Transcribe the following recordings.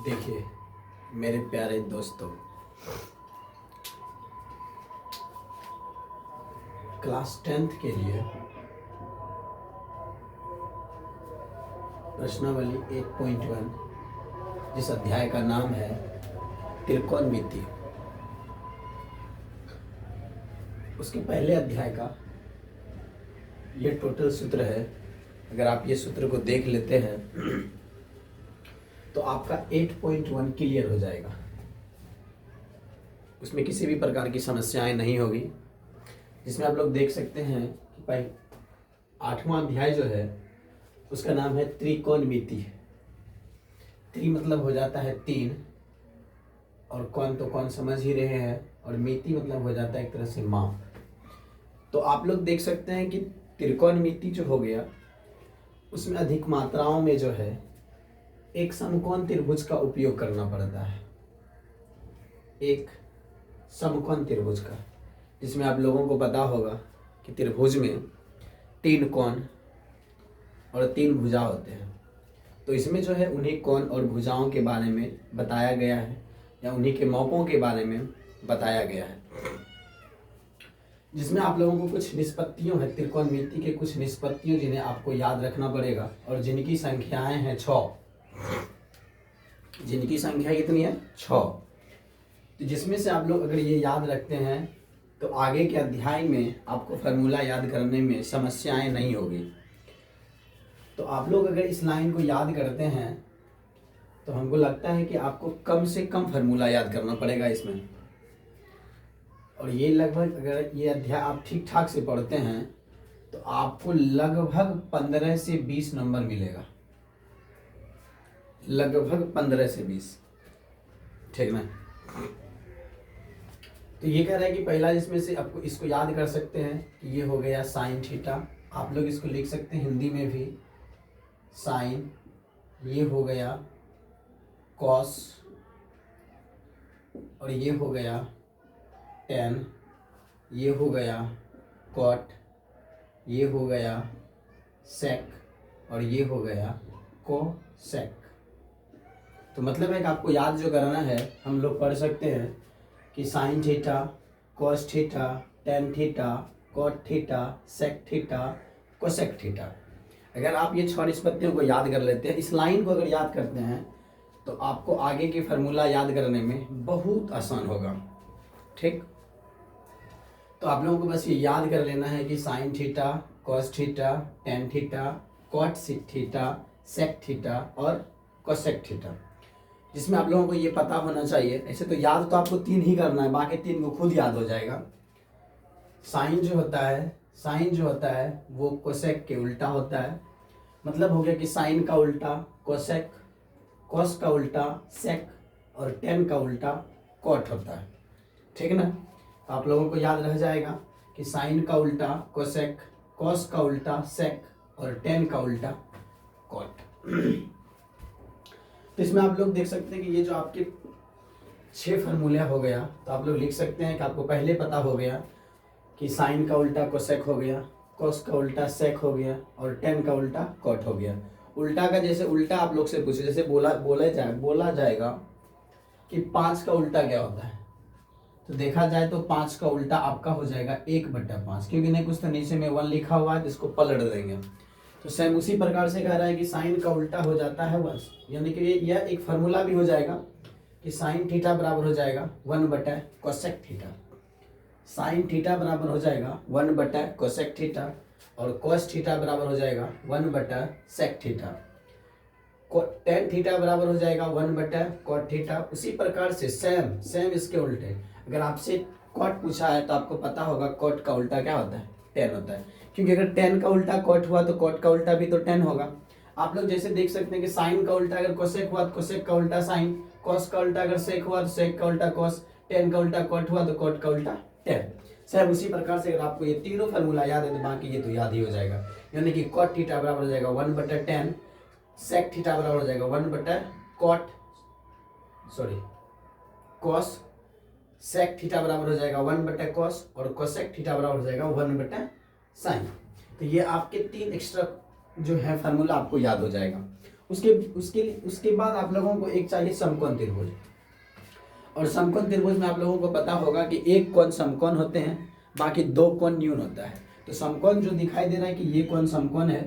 देखिए मेरे प्यारे दोस्तों, क्लास 10th के लिए प्रश्नावली 8.1 जिस अध्याय का नाम है त्रिकोणमिति, उसके पहले अध्याय का ये टोटल सूत्र है। अगर आप ये सूत्र को देख लेते हैं तो आपका 8.1 क्लियर हो जाएगा। उसमें किसी भी प्रकार की समस्याएं नहीं होगी। जिसमें आप लोग देख सकते हैं कि भाई 8वां अध्याय जो है उसका नाम है त्रिकोणमिति। त्रि मतलब हो जाता है 3 और कौन तो कौन समझ ही रहे हैं, और मिति मतलब हो जाता है एक तरह से माप। तो आप लोग देख सकते हैं कि त्रिकोणमिति जो हो गया उसमें अधिक मात्राओं में जो है एक समकोण त्रिभुज का उपयोग करना पड़ता है। एक समकोण त्रिभुज का, जिसमें आप लोगों को पता होगा कि त्रिभुज में 3 कोण और 3 भुजा होते हैं। तो इसमें जो है उन्हीं कोण और भुजाओं के बारे में बताया गया है, या उन्हीं के मापों के बारे में बताया गया है। जिसमें आप लोगों को कुछ निष्पत्तियों है, त्रिकोणमिति के कुछ निष्पत्तियों जिन्हें आपको याद रखना पड़ेगा, और जिनकी संख्याएं हैं 6। जिनकी संख्या कितनी है? 6। तो जिसमें से आप लोग अगर ये याद रखते हैं तो आगे के अध्याय में आपको फार्मूला याद करने में समस्याएं नहीं होगी। तो आप लोग अगर इस लाइन को याद करते हैं तो हमको लगता है कि आपको कम से कम फार्मूला याद करना पड़ेगा इसमें। और ये लगभग अगर ये अध्याय आप ठीक ठाक से पढ़ते हैं तो आपको लगभग 15 से 20 नंबर मिलेगा। लगभग 15 से 20, ठीक ना? तो ये कह रहा है कि पहला जिसमें से आपको इसको याद कर सकते हैं कि ये हो गया साइन थीटा। आप लोग इसको लिख सकते हैं हिंदी में भी साइन। ये हो गया कॉस, और ये हो गया टेन। ये हो गया कॉट। ये हो गया सेक, और ये हो गया कोसेक। तो मतलब है कि आपको याद जो करना है, हम लोग पढ़ सकते हैं कि sine theta, cos theta, tan theta, cot theta, sec theta, cosec theta. अगर आप ये 6 निष्पत्तियों को याद कर लेते हैं, इस लाइन को अगर याद करते हैं तो आपको आगे के फार्मूला याद करने में बहुत आसान होगा। ठीक, तो आप लोगों को बस ये याद कर लेना है कि sine theta, cos theta, tan theta, cot theta, sec theta और कोसेक थीटा। जिसमें आप लोगों को ये पता होना चाहिए। ऐसे तो याद तो आपको 3 ही करना है, बाकी 3 को खुद याद हो जाएगा। साइन जो होता है वो कोसेक के उल्टा होता है। मतलब हो गया कि साइन का उल्टा कोसेक, कॉस का उल्टा सेक, और टेन का उल्टा कॉट होता है। ठीक ना? तो आप लोगों को याद रह जाएगा कि साइन का उल्टा कोसेक, कॉस का उल्टा सेक, और टेन का उल्टा कॉट। तो इसमें आप लोग देख सकते हैं कि ये जो आपके 6 फार्मूले हो गया, तो आप लोग लिख सकते हैं कि आपको पहले पता हो गया कि साइन का उल्टा कोसेक हो गया, कॉस का उल्टा सेक हो गया, और टेन का उल्टा कॉट हो गया। उल्टा का जैसे उल्टा आप लोग से पूछे, जैसे बोला जाएगा कि 5 का उल्टा क्या होता है, तो देखा जाए तो 5 का उल्टा आपका हो जाएगा 1/5, क्योंकि नहीं कुछ तो नीचे में 1 लिखा हुआ है, जिसको पलट देंगे। तो सेम उसी प्रकार से कह रहा है कि साइन का उल्टा हो जाता है 1, यानी कि यह एक फार्मूला भी हो जाएगा कि साइन थीटा बराबर हो जाएगा 1/कोसेक थीटा। साइन थीटा बराबर हो जाएगा 1/कोसेक थीटा, और कोस थीटा बराबर हो जाएगा 1/सेक थीटा। टेन थीटा बराबर हो जाएगा 1/कॉट थीटा। उसी प्रकार से सेम इसके उल्टे, अगर आपसे कॉट पूछा है तो आपको पता होगा कॉट का उल्टा क्या होता है? टेन होता है, क्योंकि अगर टेन का उल्टा कॉट हुआ तो कॉट का उल्टा भी तो टेन होगा। आप लोग जैसे देख सकते हैं कि साइन का उल्टा अगर कोसेक हुआ तो कोसेक का उल्टा साइन, कॉस का उल्टा अगर सेक हुआ तो सेक का उल्टा कॉस, टेन का उल्टा कॉट हुआ तो कॉट का उल्टा टेन। सेम उसी प्रकार से अगर आपको ये तीनों फार्मूला याद है तो बाकी ये तो याद ही हो जाएगा। यानी कि कॉट थीटा बराबर हो जाएगा 1/10, सेक थीटा बराबर हो जाएगा 1/कॉस, सेक थीटा बराबर हो जाएगा 1/कॉस, और कोसेक थीटा बराबर हो जाएगा 1/साइन। तो ये आपके 3 एक्स्ट्रा जो है फार्मूला आपको याद हो जाएगा। उसके बाद आप लोगों को एक चाहिए समकोण त्रिभुज। और समकोण त्रिभुज में आप लोगों को पता होगा कि एक कोण समकोण होते हैं, बाकी दो कोण न्यून होता है। तो समकोण जो दिखाई दे रहा है कि ये कोण समकोण है,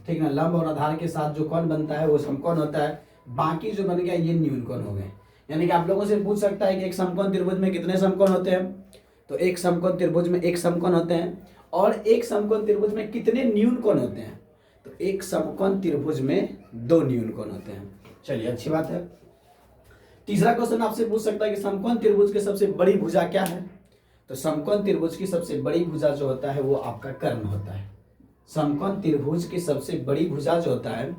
ठीक ना, लंब और आधार के साथ जो कोण बनता है वो समकोण होता है, बाकी जो बन गया ये न्यून कोण हो गए। यानी कि आप लोगों से पूछ सकता है कि एक समकोण त्रिभुज में कितने समकोण होते हैं, तो एक समकोण त्रिभुज में एक समकोण होते हैं। और एक समकोण त्रिभुज में कितने न्यून कोण होते हैं, तो एक समकोण त्रिभुज में दो न्यून कोण होते हैं। चलिए अच्छी बात है। तीसरा क्वेश्चन आपसे पूछ सकता है कि समकोण त्रिभुज की सबसे बड़ी भुजा क्या है, तो समकोण त्रिभुज की सबसे बड़ी भुजा जो होता है वो आपका कर्ण होता है। समकोण त्रिभुज की सबसे बड़ी भुजा जो होता है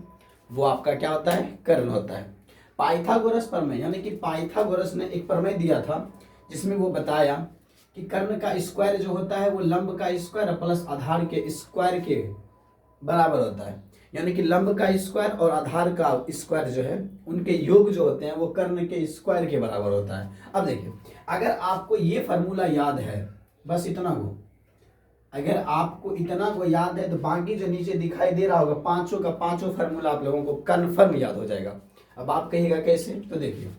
वो आपका क्या होता है, कर्ण होता है। पाइथागोरस प्रमेय, यानी कि पाइथागोरस ने एक प्रमेय दिया था जिसमें वो बताया कि कर्ण का स्क्वायर जो होता है वो लंब का स्क्वायर प्लस आधार के स्क्वायर के बराबर होता है। यानी कि लंब का स्क्वायर और आधार का स्क्वायर जो है उनके योग जो होते हैं वो कर्ण के स्क्वायर के बराबर होता है। अब देखिए, अगर आपको ये फार्मूला याद है, बस इतना को, अगर आपको इतना को याद है तो बाकी जो नीचे दिखाई दे रहा होगा पांचों का पांचों फार्मूला आप लोगों को कन्फर्म याद हो जाएगा। अब आप कहिएगा कैसे, तो देखिए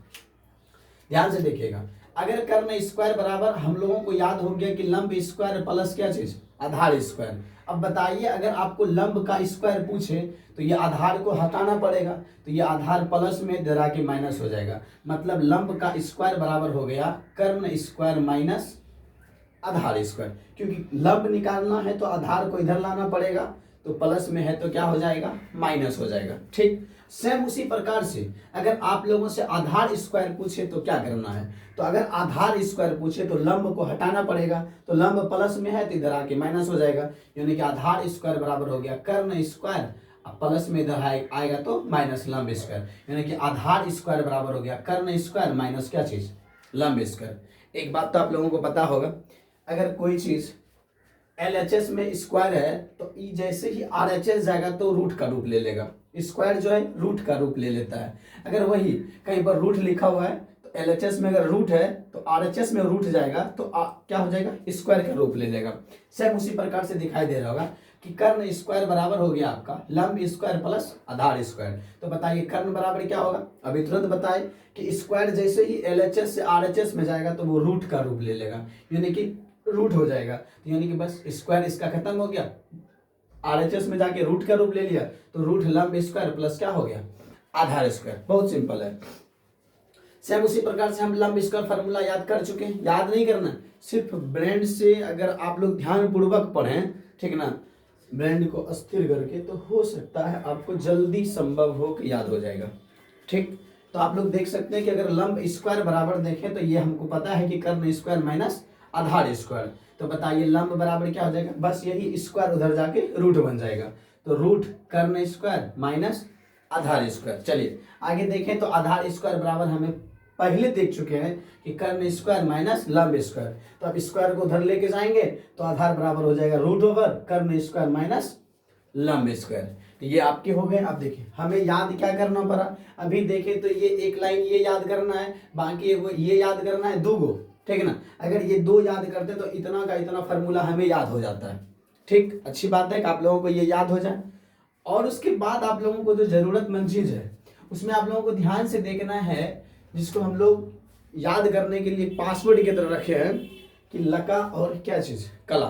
ध्यान से देखिएगा। अगर कर्ण स्क्वायर बराबर हम लोगों को याद हो गया कि लंब स्क्वायर प्लस क्या चीज, आधार स्क्वायर। अब बताइए अगर आपको लंब का स्क्वायर पूछे तो ये आधार को हटाना पड़ेगा, तो ये आधार प्लस में डरा के माइनस हो जाएगा। मतलब लंब का स्क्वायर बराबर हो गया कर्ण स्क्वायर माइनस आधार स्क्वायर। क्योंकि लंब निकालना है तो आधार को इधर लाना पड़ेगा, तो प्लस में है तो क्या हो जाएगा, माइनस हो जाएगा। ठीक, सेम उसी प्रकार से अगर आप लोगों से आधार स्क्वायर पूछे तो क्या करना है, तो अगर आधार स्क्वायर पूछे तो लंब को हटाना पड़ेगा, तो लंब प्लस में है तो इधर आके माइनस हो जाएगा। यानी कि आधार स्क्वायर बराबर हो गया कर्ण स्क्वायर, प्लस में इधर आएगा तो माइनस लंब स्क्वायर। यानी कि आधार स्क्वायर बराबर हो गया कर्ण स्क्वायर माइनस क्या चीज, लंब स्क्वायर। एक बात तो आप लोगों को पता होगा, अगर कोई चीज LHS में स्क्वायर है तो ई जैसे ही RHS जाएगा तो रूट का रूप ले लेगा। स्क्वायर जो है रूट का रूप ले लेता है। अगर वही कहीं पर रूट लिखा हुआ है तो LHS में अगर रूट है तो RHS में रूट जाएगा तो क्या हो जाएगा, स्क्वायर का रूप ले लेगा। सेम उसी प्रकार से दिखाई दे रहा होगा कि कर्ण स्क्वायर बराबर हो गया आपका लंब स्क्वायर प्लस आधार स्क्वायर। तो बताइए कर्ण बराबर क्या होगा, अभी तुरंत बताए कि स्क्वायर जैसे ही LHS से RHS में जाएगा तो वो रूट का रूप ले लेगा, यानी कि रूट हो जाएगा। तो यानी कि बस स्क्वायर इसका खत्म हो गया, RHS में जाके रूट का रूप ले लिया तो रूट लंब स्क्वायर प्लस क्या हो गया, आधार स्क्वायर। बहुत सिंपल है। सेम उसी प्रकार से हम लंब स्क्वायर फार्मूला याद कर चुके हैं। याद नहीं करना, सिर्फ ब्रेन से अगर आप लोग ध्यान पूर्वक पढ़ें, ठीक ना, ब्रेन को अस्थिर करके, तो हो सकता है आपको जल्दी संभव हो कि याद हो जाएगा। ठीक, तो आप लोग देख सकते हैं कि अगर लंब स्क्वायर बराबर देखें तो ये हमको पता है कि कर्ण स्क्वायर माइनस आधार स्क्वायर। तो बताइए लंब बराबर क्या हो जाएगा, बस यही स्क्वायर उधर जाके रूट बन जाएगा, तो रूट कर्ण स्क्वायर माइनस आधार स्क्वायर। चलिए आगे देखें तो आधार स्क्वायर बराबर हमें पहले देख चुके हैं कि कर्ण स्क्वायर माइनस लंब स्क्वायर। तो अब स्क्वायर को उधर लेके जाएंगे तो आधार बराबर हो जाएगा रूट ओवर कर्ण स्क्वायर माइनस लंब स्क्वायर। तो ये आपके हो गए। अब देखिए हमें याद क्या करना पड़ा, अभी देखें तो ये एक लाइन ये याद करना है, बाकी ये याद करना है दो गो, ठीक है ना। अगर ये दो याद करते तो इतना का इतना फार्मूला हमें याद हो जाता है। ठीक, अच्छी बात है कि आप लोगों को ये याद हो जाए। और उसके बाद आप लोगों को जो जरूरतमंद चीज है उसमें आप लोगों को ध्यान से देखना है, जिसको हम लोग याद करने के लिए पासवर्ड की तरह रखे हैं कि लका और क्या चीज, कला।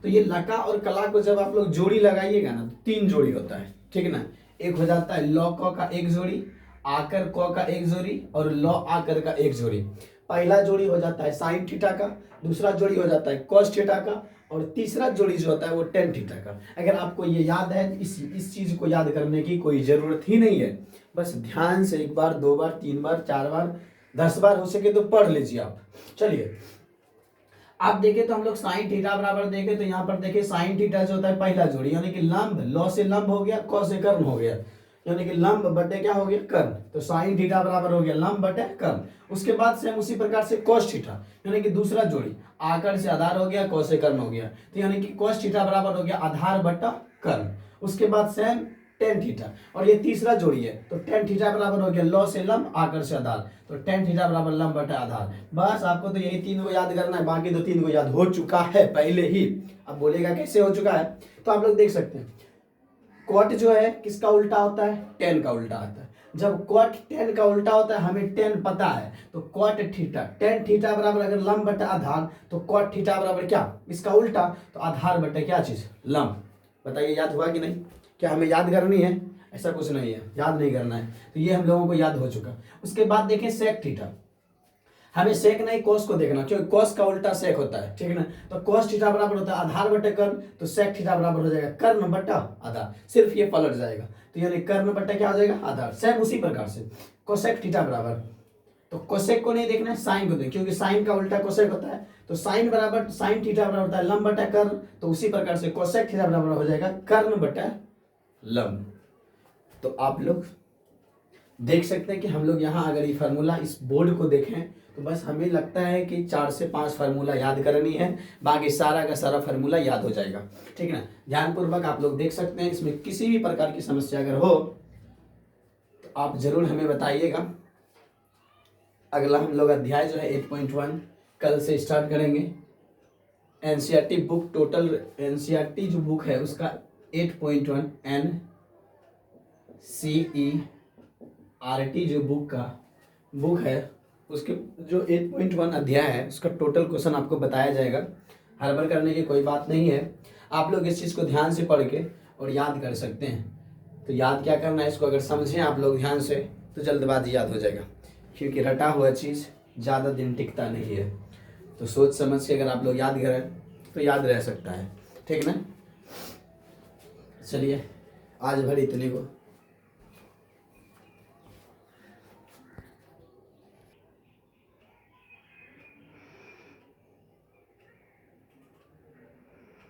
तो ये लका और कला को जब आप लोग जोड़ी लगाइएगा ना तो तीन जोड़ी होता है, ठीक है ना। एक हो जाता है लॉ क का एक जोड़ी, आकर क का एक जोड़ी और लॉ आकर का एक जोड़ी। पहला जोड़ी हो जाता है साइन थीटा का, दूसरा जोड़ी हो जाता है कॉस थीटा का, और तीसरा जोड़ी जो होता है वो टेन थीटा का। अगर आपको ये याद है, इस चीज को याद करने की कोई जरूरत ही नहीं है, बस ध्यान से एक बार, दो बार, तीन बार, चार बार, 10 बार हो सके तो पढ़ लीजिए आप। चलिए आप देखें तो हम लोग साइन थीटा बराबर देखें तो यहाँ पर देखिए साइन थीटा जो होता है पहला जोड़ी, यानी कि लंब, लॉ से लंब हो गया, कॉस से कर्ण हो गया, यानी कि लंब बटे क्या हो गया, कर्ण। तो साइन थीटा बराबर हो गया लंब बटे कर्ण। उसके बाद से हम उसी प्रकार से कॉस थीटा, यानी कि दूसरा जोड़ी, आकर से आधार हो गया, कॉस से कर्ण हो गया, तो यानी कि कॉस थीटा बराबर हो गया आधार बटा कर्ण। उसके बाद सेम टेन थीटा, और ये तीसरा जोड़ी है तो टेन थीटा बराबर हो गया लॉ से लंब, आकर से आधार, तो टेन थीटा बराबर लंब बटा आधार। बस आपको तो यही तीन को याद करना है, बाकी दो तीन को याद हो चुका है पहले ही। अब बोलेगा कैसे हो चुका है, तो आप लोग देख सकते हैं कॉट जो है किसका उल्टा होता है, टेन का उल्टा होता है। जब कॉट टेन का उल्टा होता है, हमें टेन पता है, तो कॉट थीटा, टेन थीटा बराबर अगर लंब बटा आधार, तो कॉट थीटा बराबर क्या, इसका उल्टा, तो आधार बटे क्या चीज, लंब। बताइए याद हुआ कि नहीं, क्या हमें याद करनी है, ऐसा कुछ नहीं है, याद नहीं करना है, तो ये हम लोगों को याद हो चुका। उसके बाद देखें सेक थीटा, हमें सेक नहीं कोस को देखना, क्योंकि कोस का उल्टा सेक होता है, ठीक है ना। तो कोस थीटा बराबर होता है आधार बटे कर्ण, तो सेक थीटा बराबर हो जाएगा कर्ण बटा आधार, सिर्फ ये पलट जाएगा, तो यानी कर्ण बटा क्या हो जाएगा, आधार। सेम उसी प्रकार से कोसेक थीटा बराबर, तो कोसेक को नहीं देखना है, साइन को देख, क्योंकि साइन का उल्टा कोसेक होता है, तो साइन बराबर साइन थीटा बराबर होता है लंब बटा कर्ण, तो उसी प्रकार से कोसेक थीटा बराबर हो जाएगा कर्ण बटा लंब। तो आप लोग देख सकते हैं कि हम लोग यहाँ अगर ये फार्मूला इस बोर्ड को देखें, तो बस हमें लगता है कि 4 से 5 फार्मूला याद करनी है, बाकी सारा का सारा फार्मूला याद हो जाएगा, ठीक है ना। ध्यानपूर्वक आप लोग देख सकते हैं, इसमें किसी भी प्रकार की समस्या अगर हो तो आप जरूर हमें बताइएगा। अगला हम लोग अध्याय जो है 8.1 कल से स्टार्ट करेंगे। एनसीईआरटी बुक टोटल, एनसीईआरटी जो बुक है उसका 8.1 NCERT जो बुक है उसके जो 8.1 अध्याय है उसका टोटल क्वेश्चन आपको बताया जाएगा। हड़बड़ करने की कोई बात नहीं है, आप लोग इस चीज़ को ध्यान से पढ़ के और याद कर सकते हैं। तो याद क्या करना है, इसको अगर समझें आप लोग ध्यान से तो जल्दबाजी याद हो जाएगा, क्योंकि रटा हुआ चीज़ ज़्यादा दिन टिकता नहीं है। तो सोच समझ के अगर आप लोग याद करें तो याद रह सकता है, ठीक ना। चलिए आज भर इतने को।